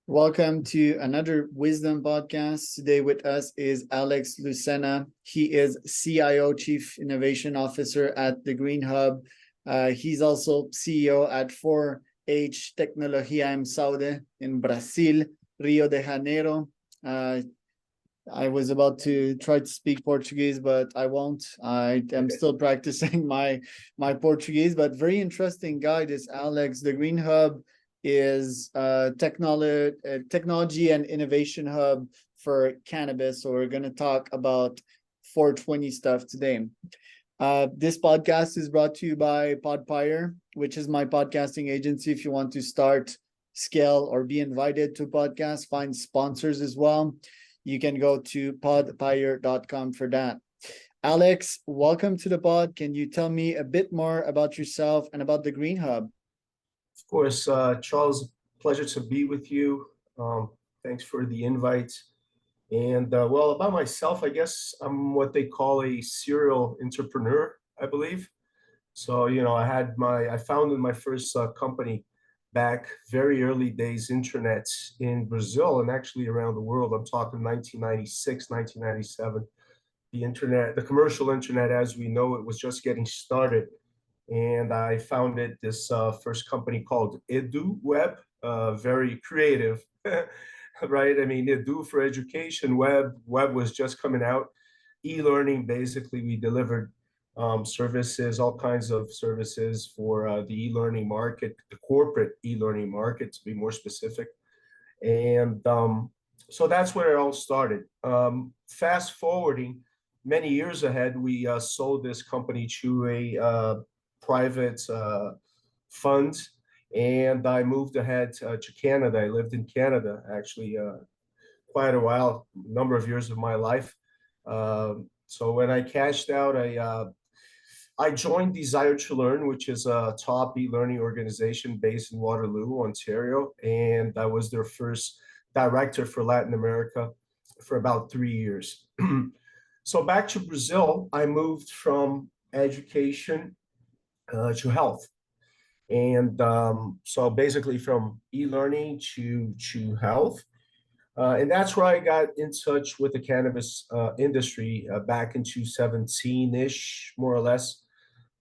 Welcome to another Wisdom podcast. Today with us is Alex Lucena. He is CIO, Chief Innovation Officer at the Green Hub. He's also CEO at 4H Tecnologia em Saúde in Brazil, Rio de Janeiro. I was about to try to speak Portuguese, but I won't. I am still practicing my Portuguese, but very interesting guy, this Alex. The Green Hub is technology and innovation hub for cannabis. So we're going to talk about 420 stuff today. This podcast is brought to you by Podpire, which is my podcasting agency. If you want to start, scale, or be invited to podcast, find sponsors as well, you can go to podpire.com for that. Alex, welcome to the pod. Can you tell me a bit more about yourself and about the Green Hub? Of course, Charles, pleasure to be with you. Thanks for the invite. And well, about myself, I guess I'm what they call a serial entrepreneur, I believe. So, I founded my first company back very early days, internet in Brazil and actually around the world. I'm talking 1996, 1997. The internet, the commercial internet as we know it was just getting started. And I founded this first company called EduWeb, very creative, right? I mean, Edu for education, web was just coming out. E-learning, basically, we delivered services, all kinds of services for the e-learning market, the corporate e-learning market, to be more specific. And so that's where it all started. Fast forwarding many years ahead, we sold this company to a private funds, and I moved ahead to Canada. I lived in Canada actually quite a while, a number of years of my life. So when I cashed out, I joined Desire to Learn, which is a top e-learning organization based in Waterloo, Ontario, and I was their first director for Latin America for about 3 years. So back to Brazil, I moved from education to health. And so basically from e-learning to health. And that's where I got in touch with the cannabis industry back in 2017-ish, more or less.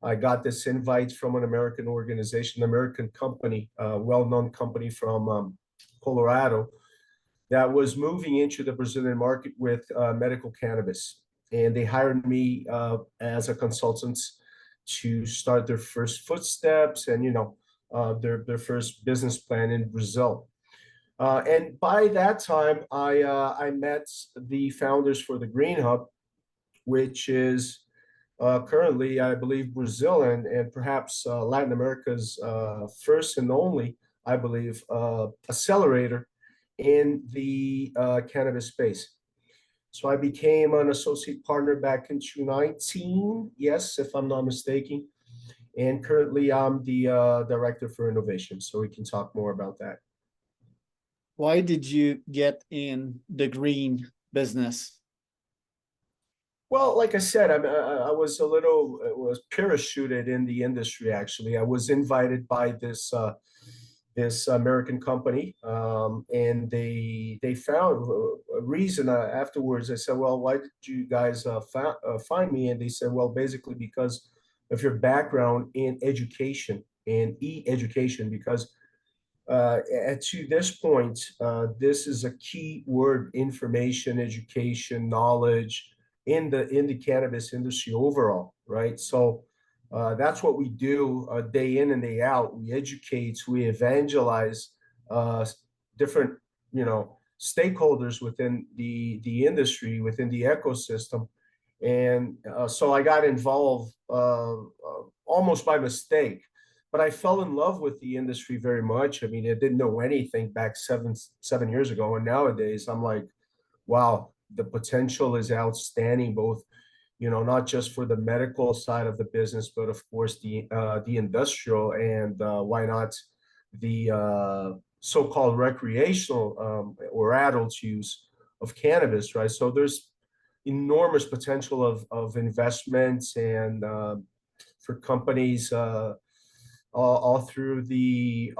I got this invite from an American organization, an American company, well-known company from Colorado, that was moving into the Brazilian market with medical cannabis. And they hired me as a consultant to start their first footsteps and their first business plan in Brazil. And by that time, I met the founders for the Green Hub, which is currently, I believe, Brazil and perhaps Latin America's first and only, I believe, accelerator in the cannabis space. So I became an associate partner back in 2019, yes, if I'm not mistaken. And currently I'm the director for innovation. So we can talk more about that. Why did you get in the green business? Well, like I said, I was was parachuted in the industry, actually. I was invited by this American company, and they found a reason afterwards. I said, well, why did you guys find me? And they said, well, basically because of your background in education and e-education, because to this point, this is a key word: information, education, knowledge in the cannabis industry overall, right? So that's what we do day in and day out. We educate, we evangelize different, stakeholders within the industry, within the ecosystem. And so I got involved almost by mistake, but I fell in love with the industry very much. I mean, I didn't know anything back seven years ago, and nowadays I'm like, wow, the potential is outstanding, both not just for the medical side of the business, but of course the industrial and why not the so-called recreational or adult use of cannabis, right? So there's enormous potential of investments and for companies all through the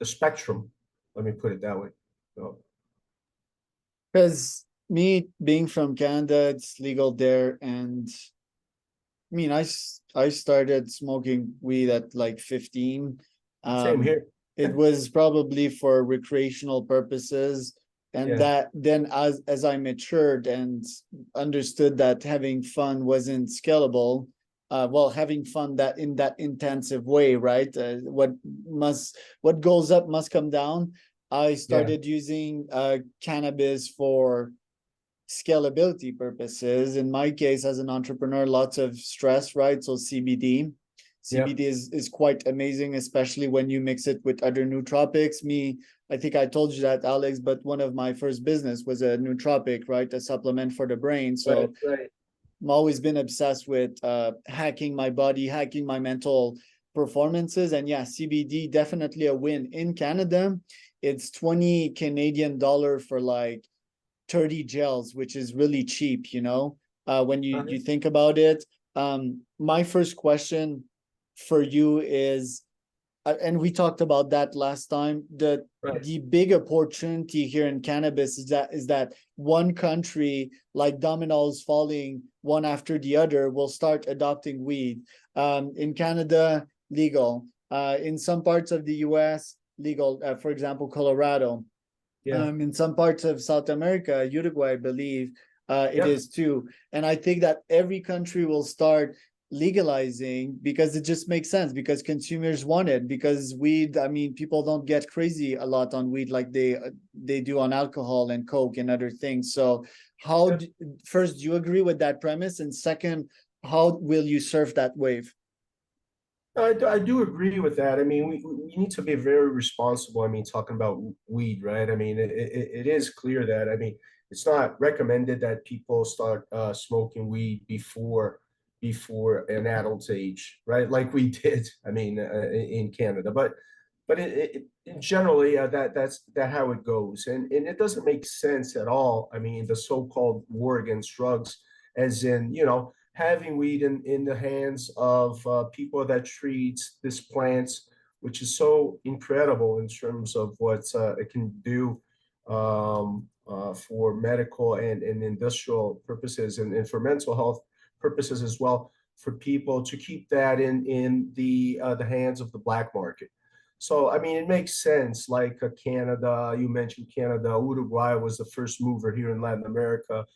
spectrum Let me put it that way. So, Because me being from Canada, it's legal there, and I mean, I started smoking weed at like 15. same Um, here. it was probably for recreational purposes, and Yeah, that then as I matured and understood that having fun wasn't scalable, well, having fun that in that intensive way, right? What goes up must come down. I yeah, started using cannabis for scalability purposes. In my case, as an entrepreneur, lots of stress, right? So CBD. yeah. CBD is quite amazing, especially when you mix it with other nootropics. I think I told you that, Alex, but one of my first business was a nootropic, right? A supplement for the brain. Right, So right. I've always been obsessed with hacking my body, hacking my mental performances. And yeah, CBD definitely a win. In Canada, it's 20 Canadian dollar for like 30 gels, which is really cheap, when you Uh-huh. think about it. My first question for you is, and we talked about that last time, Right. the big opportunity here in cannabis is that one country like dominoes falling one after the other will start adopting weed. In Canada, legal. In some parts of the US, legal. For example, Colorado. Yeah, In some parts of South America, Uruguay, I believe, it yeah. is too. And I think that every country will start legalizing because it just makes sense, because consumers want it, because weed, I mean, people don't get crazy a lot on weed like they do on alcohol and coke and other things. So Yeah. first, do you agree with that premise? And second, how will you surf that wave? I do agree with that. I mean, we need to be very responsible. I mean, talking about weed, right? I mean, it is clear that, I mean, it's not recommended that people start smoking weed before an adult age, right? Like we did, I mean, in Canada. But generally, that's how it goes, and it doesn't make sense at all. I mean, the so-called war against drugs, as in, having weed in the hands of people that treat this plants, which is so incredible in terms of what it can do for medical and industrial purposes, and for mental health purposes as well, for people to keep that in the hands of the black market. So, I mean, it makes sense. Like Canada, you mentioned Canada, Uruguay was the first mover here in Latin America.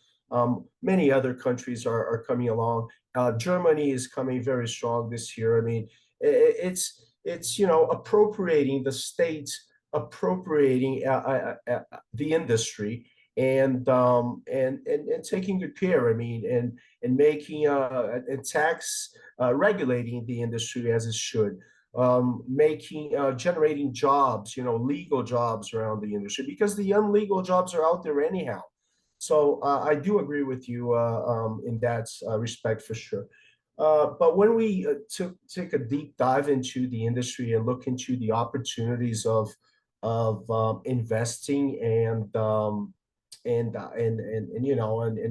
Many other countries are coming along. Germany is coming very strong this year. I mean, it's appropriating the states, appropriating the industry, and taking good care. I mean, and making and tax regulating the industry as it should, making generating jobs, legal jobs around the industry, because the illegal jobs are out there anyhow. So I do agree with you in that respect for sure. But when we take a deep dive into the industry and look into the opportunities of investing and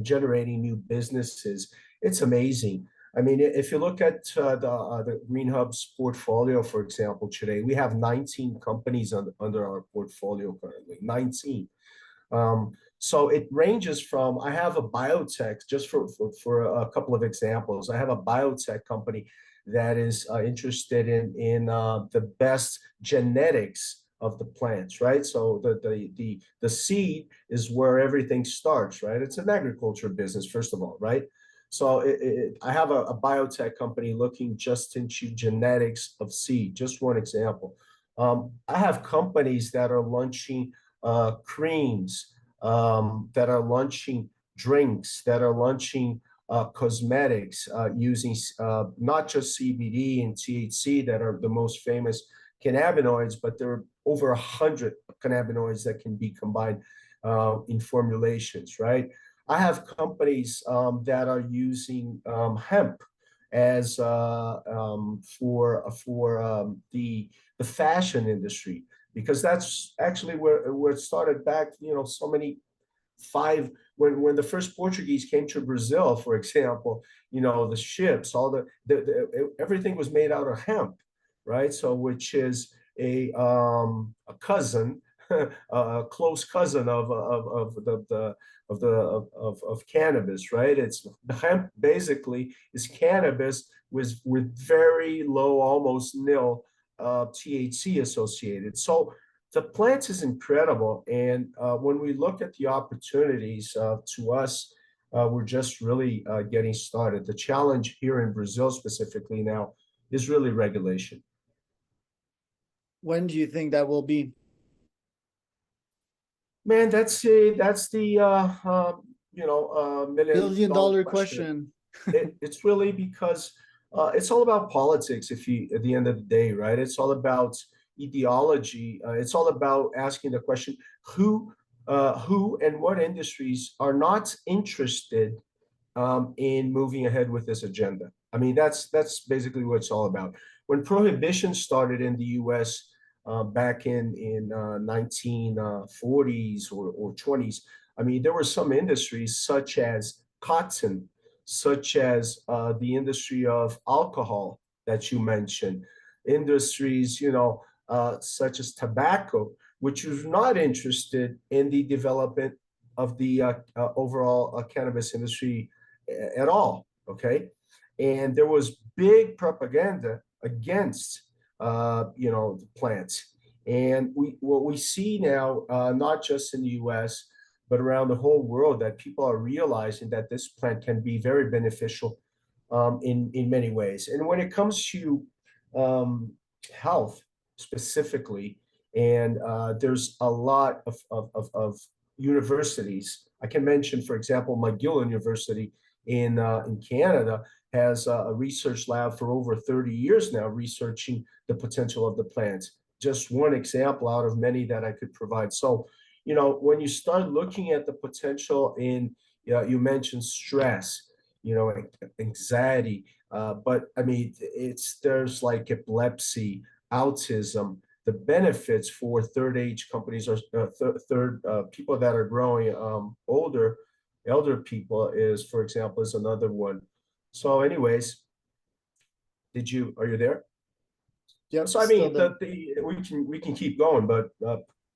generating new businesses, it's amazing. I mean, if you look at the Green Hub's portfolio, for example, today we have 19 companies under our portfolio currently. 19. So it ranges from, I have a biotech, just for a couple of examples. I have a biotech company that is interested in the best genetics of the plants, right? So the seed is where everything starts, right? It's an agriculture business, first of all, right? So I have a biotech company looking just into genetics of seed, just one example. I have companies that are launching creams, that are launching drinks, that are launching cosmetics using not just CBD and THC that are the most famous cannabinoids, but there are over 100 cannabinoids that can be combined in formulations, right? I have companies that are using hemp as for the fashion industry, because that's actually where it started back, so many five when the first Portuguese came to Brazil, for example, the ships, all everything was made out of hemp, right? So which is a cousin a close cousin of cannabis, right? It's hemp basically is cannabis with very low, almost nil THC associated. So the plant is incredible, and when we look at the opportunities to us, we're just really getting started. The challenge here in Brazil specifically now is really regulation. When do you think that will be? Man, that's the million Billion dollar dollar question. question. It's really because it's all about politics. If you at the end of the day, right? It's all about ideology. It's all about asking the question who and what industries are not interested in moving ahead with this agenda. I mean, that's basically what it's all about. When prohibition started in the U.S. Back in 1940s or 20s, I mean, there were some industries such as cotton, such as the industry of alcohol that you mentioned, industries, such as tobacco, which was not interested in the development of the overall cannabis industry at all. Okay, and there was big propaganda against the plants. And what we see now, not just in the U.S. but around the whole world, that people are realizing that this plant can be very beneficial in many ways. And when it comes to health specifically, and there's a lot of universities. I can mention, for example, McGill University in Canada has a research lab for over 30 years now, researching the potential of the plant. Just one example out of many that I could provide. So, when you start looking at the potential in, you mentioned stress, anxiety, but I mean, there's like epilepsy, autism. The benefits for third age companies are third people that are growing elder people is, for example, is another one. So, anyways, are you there? Yep, So, I still mean, there. we can keep going, but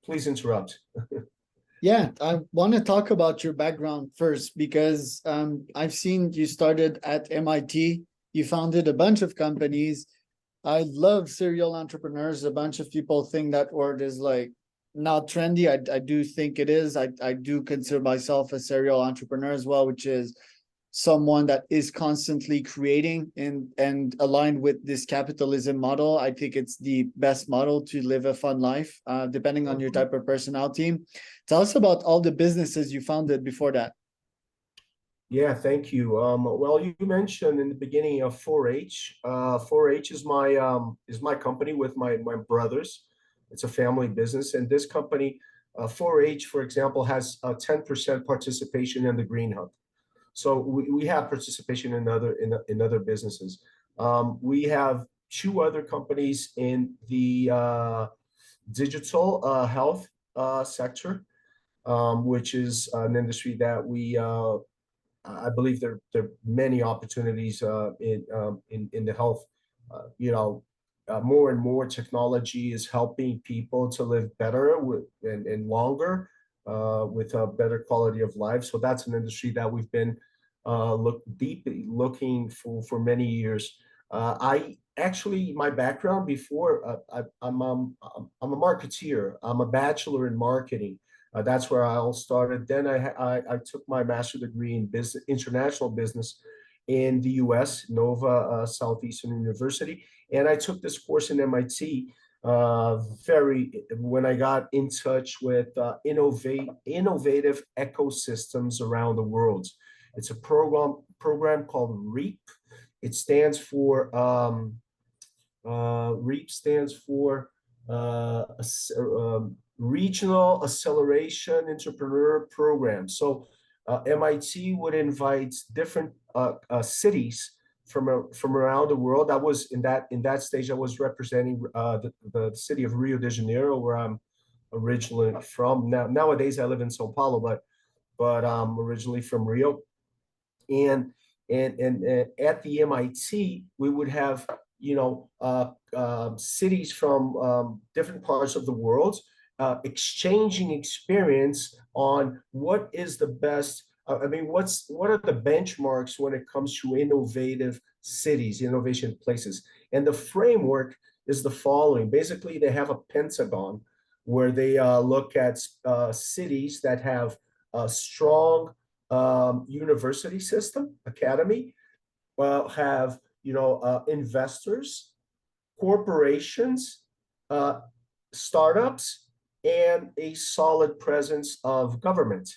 please interrupt. Yeah, I want to talk about your background first because I've seen you started at MIT. You founded a bunch of companies. I love serial entrepreneurs. A bunch of people think that word is like not trendy. I do think it is. I do consider myself a serial entrepreneur as well, which is someone that is constantly creating and aligned with this capitalism model. I think it's the best model to live a fun life, depending on your type of personality. Tell us about all the businesses you founded before that. Yeah, thank you. Well, you mentioned in the beginning of 4-H. 4-H is my company with my brothers. It's a family business, and this company, 4-H, for example, has a 10% participation in the Green Hub. So we have participation in other businesses. We have two other companies in the digital health sector, which is an industry that I believe there are many opportunities in the health. More and more technology is helping people to live better and longer with a better quality of life. So that's an industry that we've been deeply looking for many years. My background before, I'm a marketeer. I'm a bachelor in marketing. That's where I all started. Then I took my master's degree in international business in the U.S., Nova Southeastern University, and I took this course in MIT. When I got in touch with innovative ecosystems around the world. It's a program called REAP. It stands for REAP stands for Regional Acceleration Entrepreneur Program. So MIT would invite different cities from around the world. I was in that stage. I was representing the city of Rio de Janeiro, where I'm originally from. Nowadays, I live in São Paulo, but I'm originally from Rio. And at the MIT, we would have cities from different parts of the world exchanging experience on what is the best. I mean, what are the benchmarks when it comes to innovative cities, innovation places? And the framework is the following. Basically, they have a pentagon where they look at cities that have a strong university system, academy, have investors, corporations, startups, and a solid presence of government,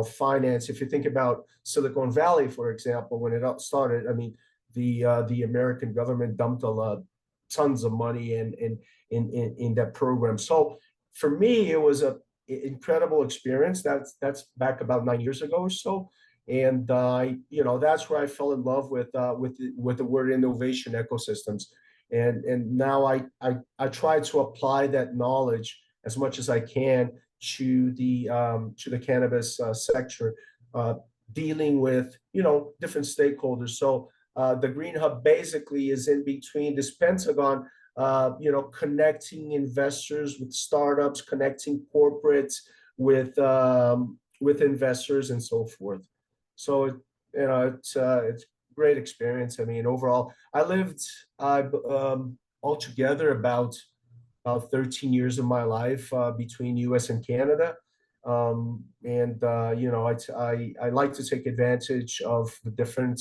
finance. If you think about Silicon Valley, for example, when it started, I mean, the American government dumped a lot, tons of money in that program. So for me, it was a incredible experience. That's back about 9 years ago or so, and that's where I fell in love with the word innovation ecosystems, and now I try to apply that knowledge as much as I can to the cannabis sector, dealing with different stakeholders. So the Green Hub basically is in between this pentagon, connecting investors with startups, connecting corporates with investors, and so forth. So it's great experience. I mean, overall, I lived altogether about 13 years of my life between U.S. and Canada. And I like to take advantage of the different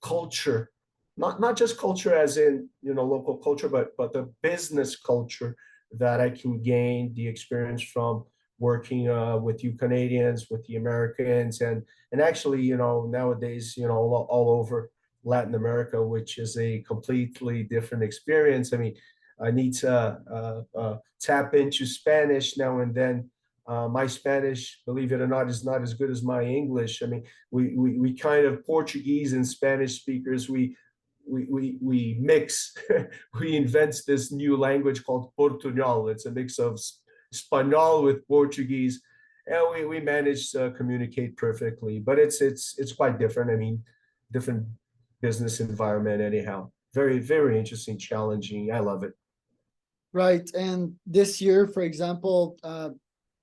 culture, not just culture as in local culture, but the business culture that I can gain the experience from working with you Canadians, with the Americans, and actually nowadays all over Latin America, which is a completely different experience. I mean, I need to tap into Spanish now and then. My Spanish, believe it or not, is not as good as my English. I mean, we kind of Portuguese and Spanish speakers, we mix, we invent this new language called Portuñol. It's a mix of Espanol with Portuguese, and we managed to communicate perfectly. But it's quite different. I mean, different business environment anyhow. Very, very interesting, challenging. I love it. Right. And this year, for example,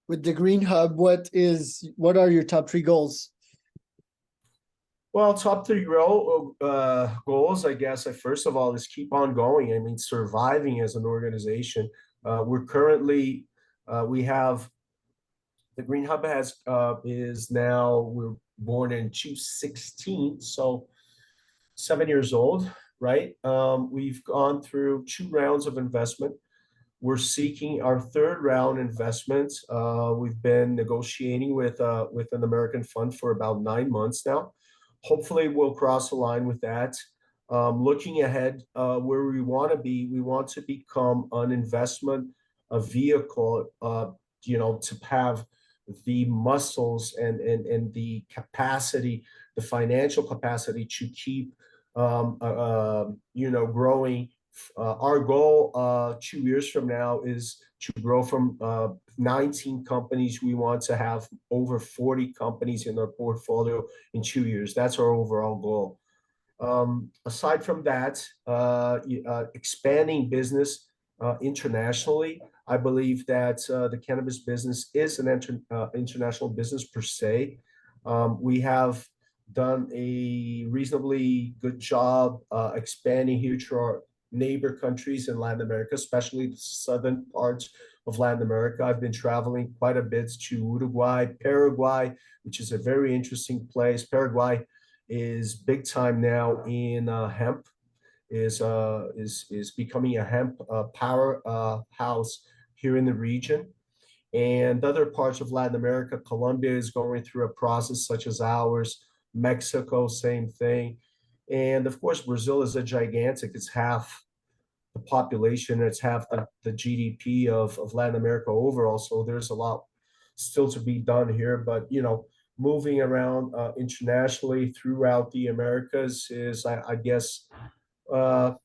with the Green Hub, what are your top 3 goals? Well, top 3 goals, I guess, first of all, is keep on going. I mean, surviving as an organization. We're currently, we have, the Green Hub is now, we're born in 2016, so 7 years old, right? We've gone through 2 rounds of investment. We're seeking our 3rd round investment. We've been negotiating with an American fund for about 9 months now. Hopefully, we'll cross the line with that. Looking ahead, where we want to be, we want to become an investment, a vehicle, to have the muscles and the capacity, the financial capacity to keep, growing. Our goal 2 years from now is to grow from 19 companies. We want to have over 40 companies in our portfolio in 2 years. That's our overall goal. Aside from that, expanding business internationally. I believe that the cannabis business is an international business per se. We have done a reasonably good job expanding here to our neighbor countries in Latin America, especially the southern parts of Latin America. I've been traveling quite a bit to Uruguay, Paraguay, which is a very interesting place. Paraguay is big time now in hemp, is becoming a hemp powerhouse here in the region. And other parts of Latin America, Colombia is going through a process such as ours. Mexico, same thing. And of course, Brazil is a gigantic, it's half the population, it's half the GDP of Latin America overall. So there's a lot still to be done here. But, moving around internationally throughout the Americas is, I guess, I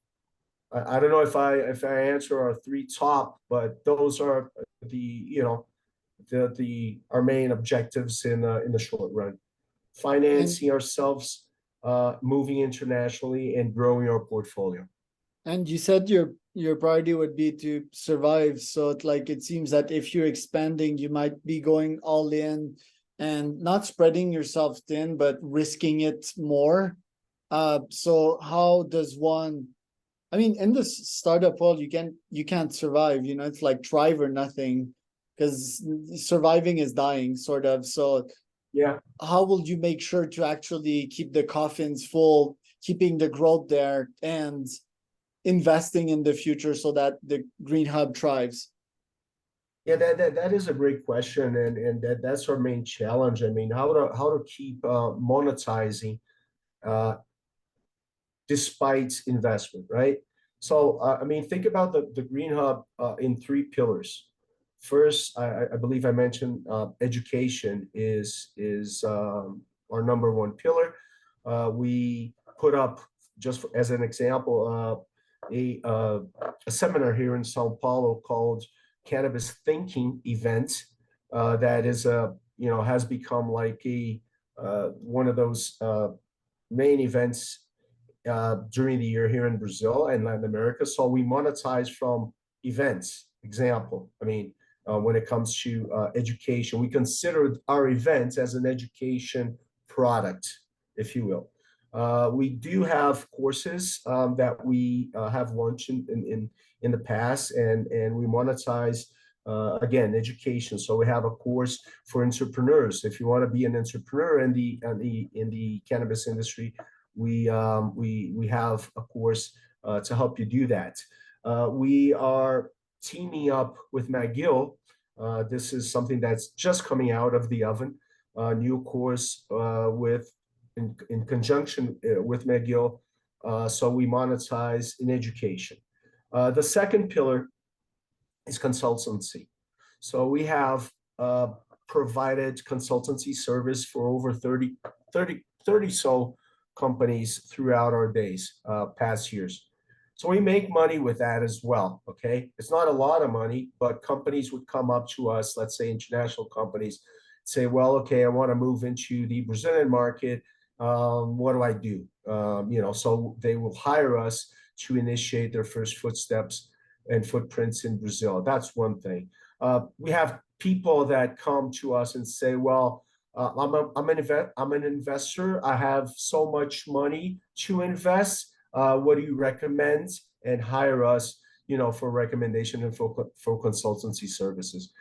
don't know if I answer our 3 top, but those are our main objectives in the short run. Financing ourselves, moving internationally, and growing our portfolio. And you said you're your priority would be to survive. So it seems that if you're expanding, you might be going all in and not spreading yourself thin, but risking it more. So how does one, I mean, in this startup world, you can't survive, it's like thrive or nothing, because surviving is dying, sort of. So Yeah. how will you make sure to actually keep the coffins full, keeping the growth there, and investing in the future so that the Green Hub thrives? Yeah, that is a great question, and that's our main challenge. I mean, how to keep monetizing despite investment, right? So, I mean, think about the Green Hub in three pillars. First, I believe I mentioned education is our number one pillar. We put up, just as an example, a seminar here in Sao Paulo called Cannabis Thinking Event. That is has become like a one of those main events during the year here in Brazil and Latin America. So we monetize from events. Example, I mean, when it comes to education, we consider our events as an education product, if you will. We do have courses that we have launched in the past, and we monetize again education. So we have a course for entrepreneurs. If you want to be an entrepreneur in the cannabis industry, we have a course to help you do that. We are teaming up with McGill. This is something that's just coming out of the oven. New course in conjunction with McGill. So we monetize in education. The second pillar is consultancy. So we have provided consultancy service for over 30 so companies throughout our days, past years. So we make money with that as well, okay? It's not a lot of money, but companies would come up to us, let's say international companies, say, well, okay, I want to move into the Brazilian market. What do I do? So they will hire us to initiate their first footsteps and footprints in Brazil. That's one thing. We have people that come to us and say, well, I'm an investor. I have so much money to invest. What do you recommend? And hire us, for recommendation and for consultancy services.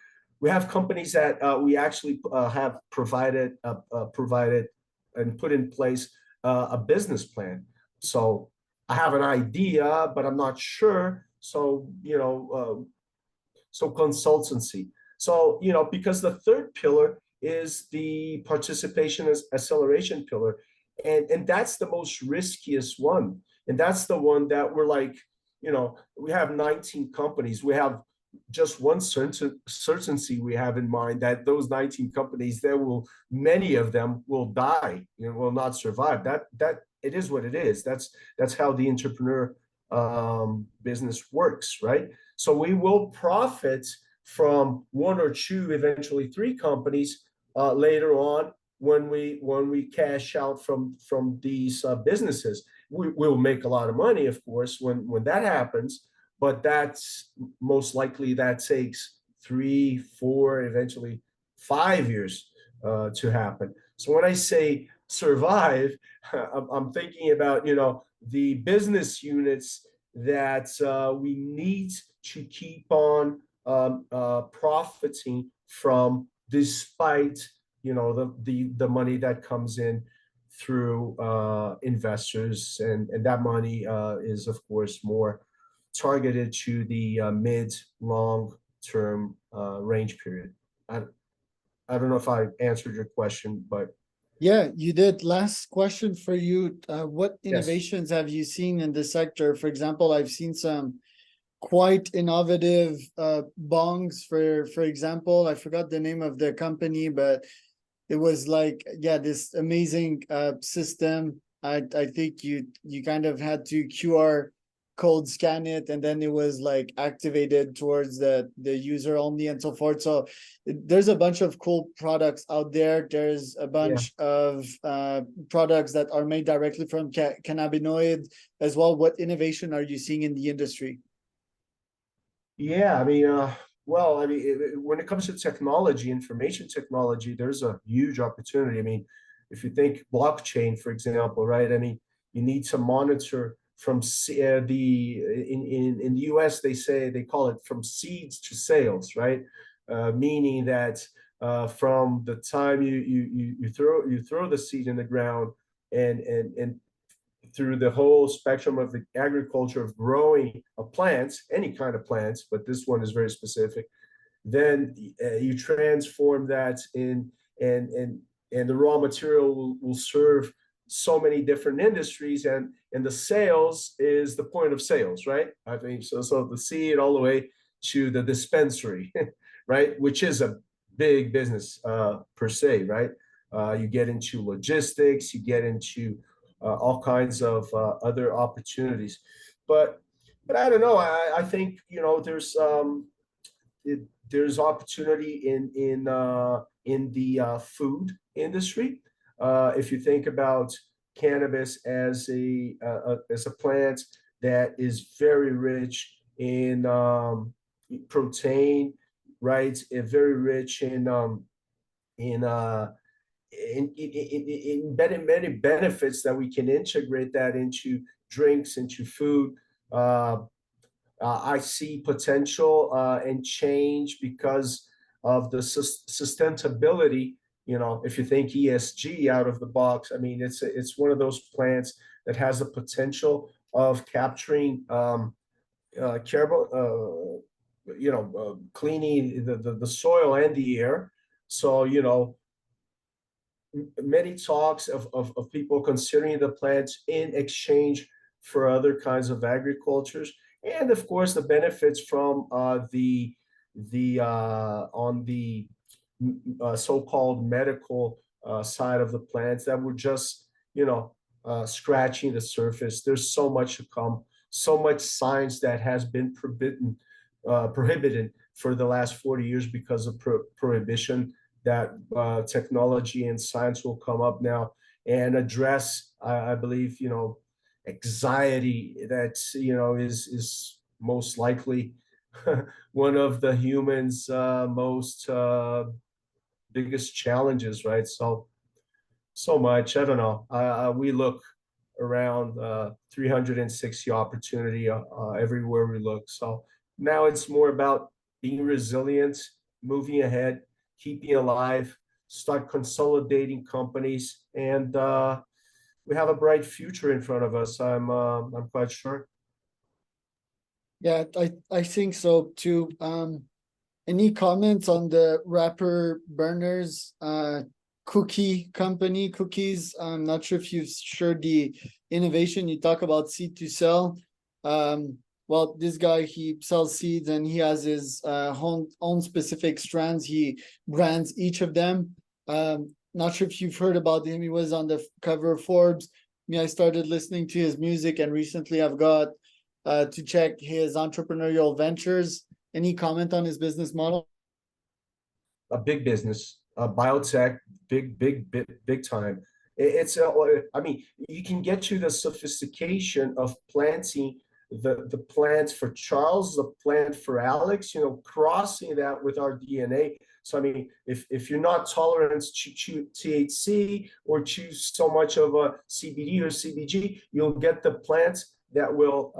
We have companies that we actually have provided and put in place a business plan. So I have an idea, but I'm not sure. So so consultancy. So because the third pillar is the participation as acceleration pillar, and that's the most riskiest one, and that's the one that we're like, we have 19 companies. We have just one certainty we have in mind, that those 19 companies, many of them will die, will not survive. That it is what it is. That's how the entrepreneur business works, right? So we will profit from one or two, eventually three companies later on when we cash out from these businesses. We'll make a lot of money, of course, when that happens, but that's most likely that takes 3, 4, eventually 5 years to happen. So when I say survive, I'm thinking about the business units that we need to keep on profiting from, despite the money that comes in through investors, and that money is of course more targeted to the mid long term range period. I don't know if I answered your question, but Yeah, you did. Last question for you. What yes. innovations have you seen in the sector? For example, I've seen some quite innovative bongs. For example, I forgot the name of the company, but it was like, yeah, this amazing system. I think you kind of had to QR code scan it, and then it was like activated towards the user only and so forth. So there's a bunch of cool products out there. There's a bunch of products that are made directly from cannabinoid as well. What innovation are you seeing in the industry? Yeah, well, when it comes to technology, information technology, there's a huge opportunity. If you think blockchain, for example, right? You need to monitor from in the US, they call it from seeds to sales, right? Meaning that from the time you throw the seed in the ground and through the whole spectrum of the agriculture of growing a plant, any kind of plants, but this one is very specific. Then you transform that in, and the raw material will serve so many different industries, and the sales is the point of sales, right? So the seed all the way to the dispensary, right? Which is a big business per se, right? You get into logistics, you get into all kinds of other opportunities. But I don't know. I think there's opportunity in the food industry. If you think about cannabis as a plant that is very rich in protein, right? Very rich in many benefits that we can integrate that into drinks, into food. I see potential and change because of the sustainability. If you think ESG out of the box, it's one of those plants that has the potential of capturing carbon, cleaning the soil and the air. So, many talks of people considering the plants in exchange for other kinds of agricultures, and of course the benefits from the on the so-called medical side of the plants that were just scratching the surface. There's so much to come, so much science that has been prohibited for the last 40 years because of prohibition, that technology and science will come up now and address, I believe, anxiety that is most likely one of the humans' most biggest challenges, right? So much. I don't know. We look around 360 opportunity everywhere we look. So now it's more about being resilient, moving ahead, keeping alive, start consolidating companies, and we have a bright future in front of us. I'm quite sure. Yeah, I think so too. Any comments on the rapper Berners cookie company cookies? I'm not sure if you've shared the innovation. You talk about seed to sell. Well, this guy, he sells seeds and he has his own specific strands. He brands each of them. Not sure if you've heard about him. He was on the cover of Forbes. I started listening to his music, and recently I've got to check his entrepreneurial ventures. Any comment on his business model? A big business, a biotech, big time. It's you can get to the sophistication of planting the plants for Charles, the plant for Alex, crossing that with our DNA. So if you're not tolerant to THC or choose so much of a CBD or CBG, you'll get the plants that will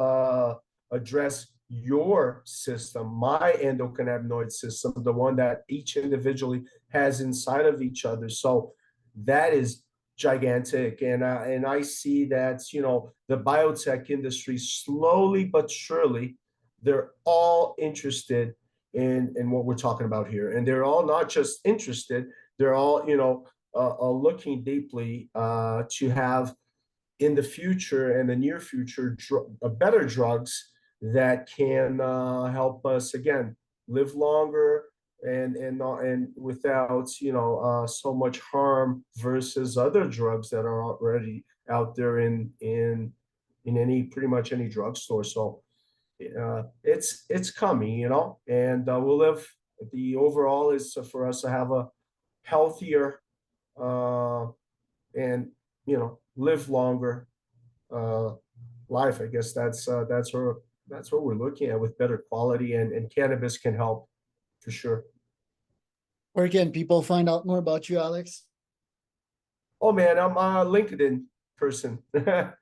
address your system, my endocannabinoid system, the one that each individually has inside of each other. So that is gigantic, and I see that the biotech industry, slowly but surely, they're all interested in what we're talking about here, and they're all not just interested, they're all looking deeply to have in the future and the near future better drugs that can help us again live longer and without so much harm versus other drugs that are already out there in any pretty much any drugstore. So it's coming, and we'll live. The overall is for us to have a healthier and live longer life. I guess that's that's what we're looking at with better quality, and cannabis can help for sure. Where can people find out more about you, Alex? Oh man, I'm a LinkedIn person. I'm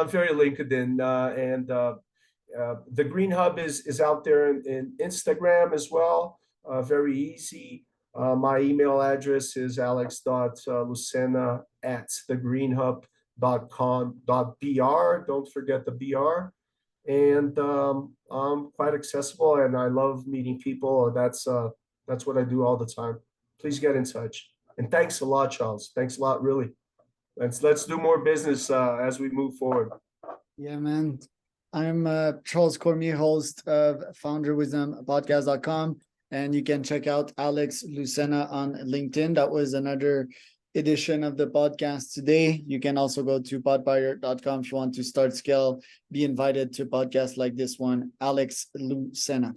very LinkedIn, and the Green Hub is out there in Instagram as well. Very easy. My email address is alex.lucena@thegreenhub.com.br. Don't forget the BR. And I'm quite accessible, and I love meeting people. That's what I do all the time. Please get in touch. And thanks a lot, Charles. Thanks a lot, really. Let's do more business as we move forward. Yeah, man. I'm Charles Cormier, host of founderwisdompodcast.com, and you can check out Alex Lucena on LinkedIn. That was another edition of the podcast today. You can also go to podbuyer.com if you want to start, scale, be invited to podcasts like this one. Alex Lucena.